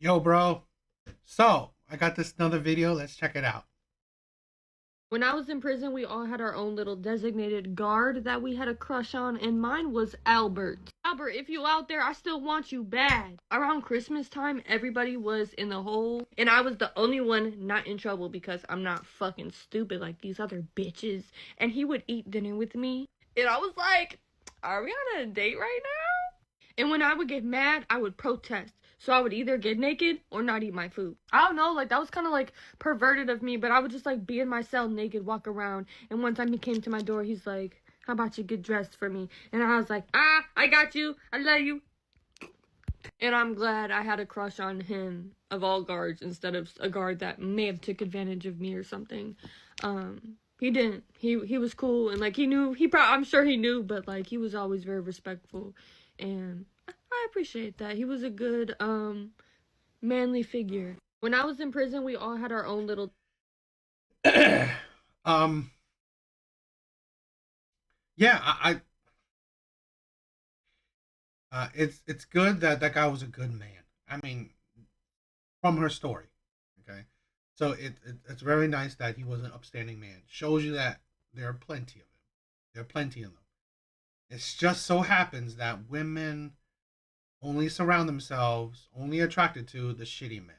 Yo, bro. So, I got this another video. Let's check it out. When I was in prison, we all had our own little designated guard that we had a crush on, and mine was Albert. Albert, if you out there, I still want you bad. Around Christmas time, everybody was in the hole, and I was the only one not in trouble because I'm not fucking stupid like these other bitches. And he would eat dinner with me, and I was like, are we on a date right now? And when I would get mad, I would protest. So I would either get naked or not eat my food. I don't know, like that was kind of like perverted of me, but I would just like be in my cell naked, walk around. And one time he came to my door, he's like, how about you get dressed for me? And I was like, I got you. I love you. And I'm glad I had a crush on him of all guards instead of a guard that may have took advantage of me or something. He didn't. He was cool and like he knew. I'm sure he knew, but like he was always very respectful, and I appreciate that. He was a good manly figure. When I was in prison, we all had our own little. um, yeah, it's good that that guy was a good man. I mean, from her story, okay. So it's very nice that he was an upstanding man. Shows you that there are plenty of them. There are plenty of them. It's just so happens that women only surround themselves, only attracted to the shitty men,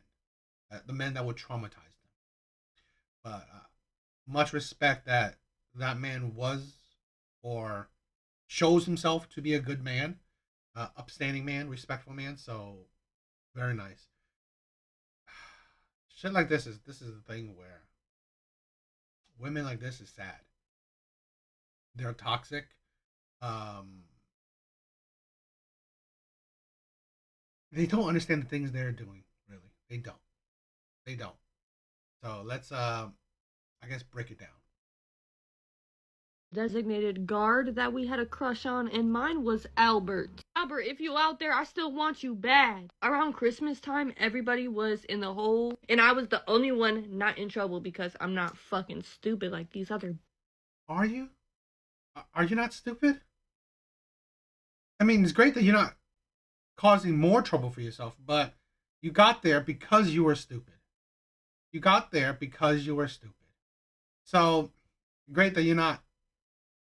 the men that would traumatize them. But much respect that that man was or shows himself to be a good man, upstanding man, respectful man. So very nice. Shit like this is the thing where women like this is sad. They're toxic. Um, they don't understand the things they're doing. Really, they don't. They don't. So let's I guess break it down. Designated guard that we had a crush on, and mine was Albert. Albert, if you out there, I still want you bad. Around Christmas time, everybody was in the hole, and I was the only one not in trouble because I'm not fucking stupid like these other. Are you? Are you not stupid? I mean, it's great that you're not causing more trouble for yourself, but you got there because you were stupid. You got there because you were stupid. So great that you're not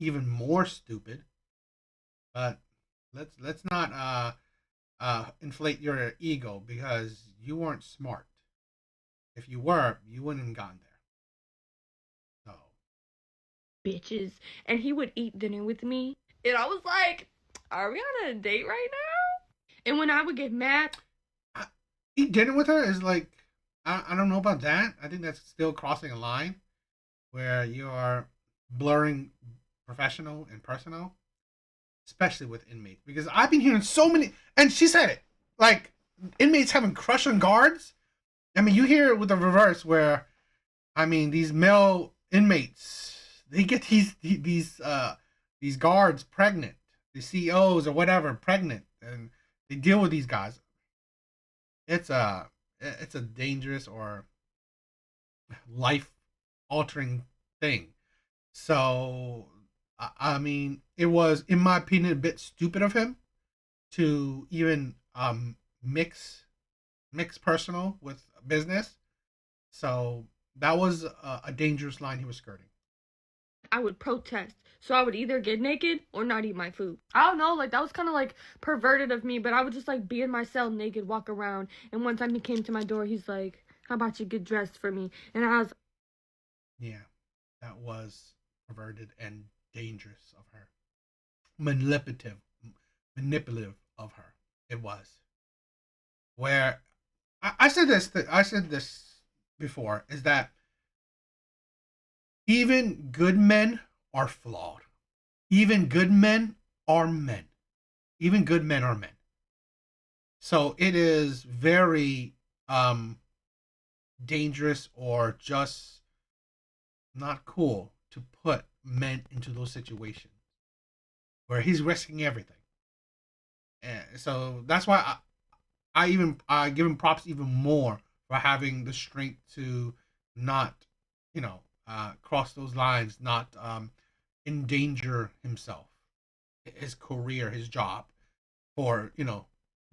even more stupid, but let's not inflate your ego because you weren't smart. If you were, you wouldn't have gotten there. So Bitches. And he would eat dinner with me, and I was like, are we on a date right now? And when I would get mad, I, eat dinner with her is like I don't know about that. I think that's still crossing a line where you are blurring professional and personal, especially with inmates. Because I've been hearing so many, and she said it, like inmates having crush on guards. I mean, you hear it with the reverse, where I mean, these male inmates they get these guards pregnant, the CEOs or whatever pregnant, and they deal with these guys. It's a dangerous or life altering thing. So I mean, it was, in my opinion, a bit stupid of him to even mix personal with business. So that was a dangerous line he was skirting. I would protest. So I would either get naked or not eat my food. I don't know, like that was kind of like perverted of me, but I would just like be in my cell naked, walk around. And one time he came to my door, he's like, how about you get dressed for me? And I was, Yeah, that was perverted and dangerous of her. Manipulative, manipulative of her. It was. Where I said this. I said this before. Is that even good men are flawed. Even good men are men. Even good men are men. So it is very dangerous or just not cool to put men into those situations where he's risking everything. And so that's why I even I give him props even more for having the strength to not, cross those lines, not endanger himself, his career, his job for a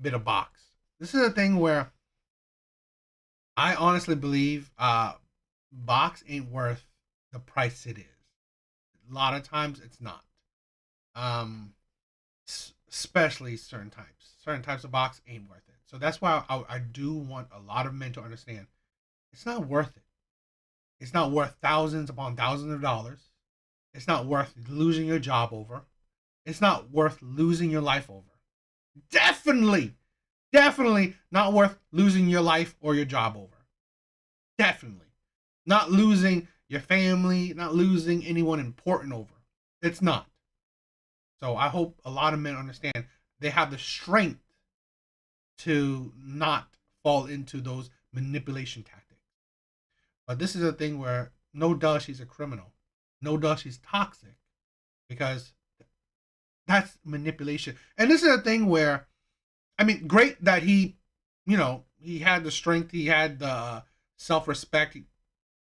bit of box. This is a thing where I honestly believe box ain't worth the price it is. A lot of times it's not. Um, Especially certain types of box ain't worth it. So that's why I do want a lot of men to understand it's not worth it. It's not worth thousands upon thousands of dollars. It's not worth losing your job over. It's not worth losing your life over. Definitely, definitely not worth losing your life or your job over. Definitely. Not losing your family, not losing anyone important over. It's not. So I hope a lot of men understand they have the strength to not fall into those manipulation tactics. But this is a thing where no duh, she's a criminal. No duh, she's toxic. Because that's manipulation. And this is a thing where, I mean, great that he had the strength, he had the self respect.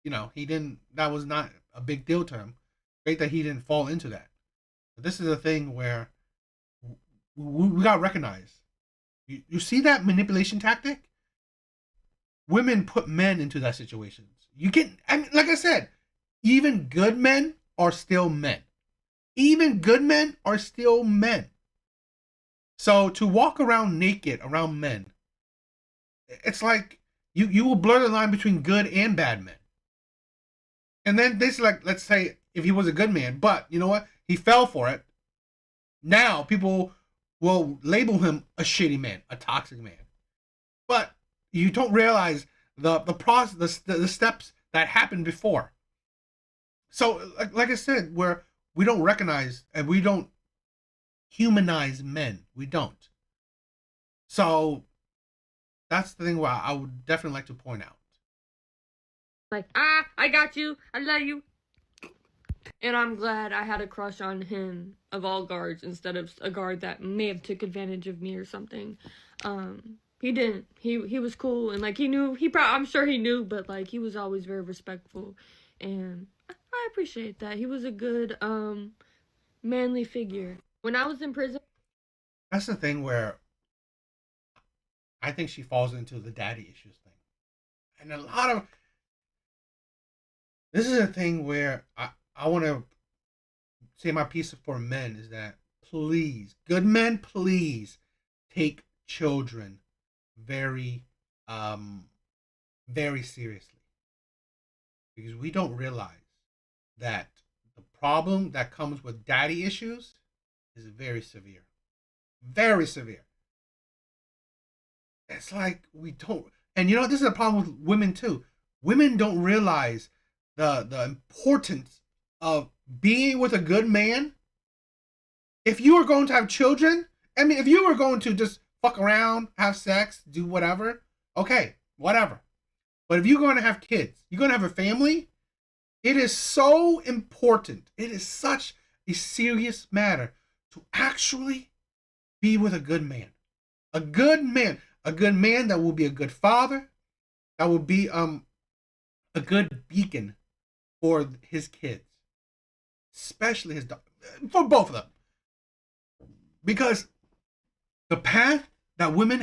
He didn't, that was not a big deal to him. Great that he didn't fall into that. But this is a thing where we got to recognize. You see that manipulation tactic? Women put men into that situations. I mean, like I said, even good men are still men. Even good men are still men. So to walk around naked around men, it's like you will blur the line between good and bad men. And then this, like, let's say if he was a good man, but you know what? He fell for it. Now people will label him a shitty man, a toxic man. But you don't realize the process, the steps that happened before. So, like I said, where we don't recognize and we don't humanize men, we don't. So that's the thing where I would definitely like to point out. Like, I got you. I love you. And I'm glad I had a crush on him of all guards instead of a guard that may have took advantage of me or something. He didn't. He was cool and like he knew. I'm sure he knew, but like he was always very respectful, and I appreciate that. He was a good manly figure. When I was in prison, That's the thing where I think she falls into the daddy issues thing, and a lot of this is a thing where I want to say my piece for men is that please, good men, please take children very, very seriously because we don't realize that the problem that comes with daddy issues is very severe, very severe. It's like we don't, and this is a problem with women too. Women don't realize the importance of being with a good man. If you are going to have children, I mean, if you were going to just fuck around, have sex, do whatever, okay, whatever. But if you're going to have kids, you're going to have a family, it is so important. It is such a serious matter to actually be with a good man. A good man. A good man that will be a good father, that will be a good beacon for his kids, especially his daughter, for both of them. Because the path that women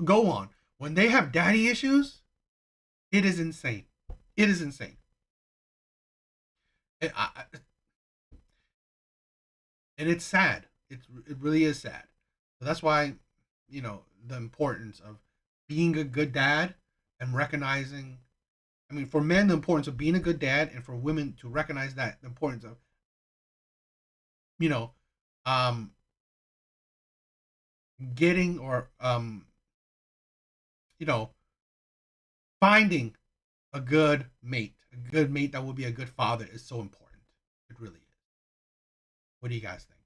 go on when they have daddy issues, it is insane. It is insane. And, and it's sad. It really is sad. So that's why, the importance of being a good dad and recognizing, I mean, for men, the importance of being a good dad, and for women to recognize that the importance of, you know, um, getting or, you know, finding a good mate that will be a good father is so important. It really is. What do you guys think?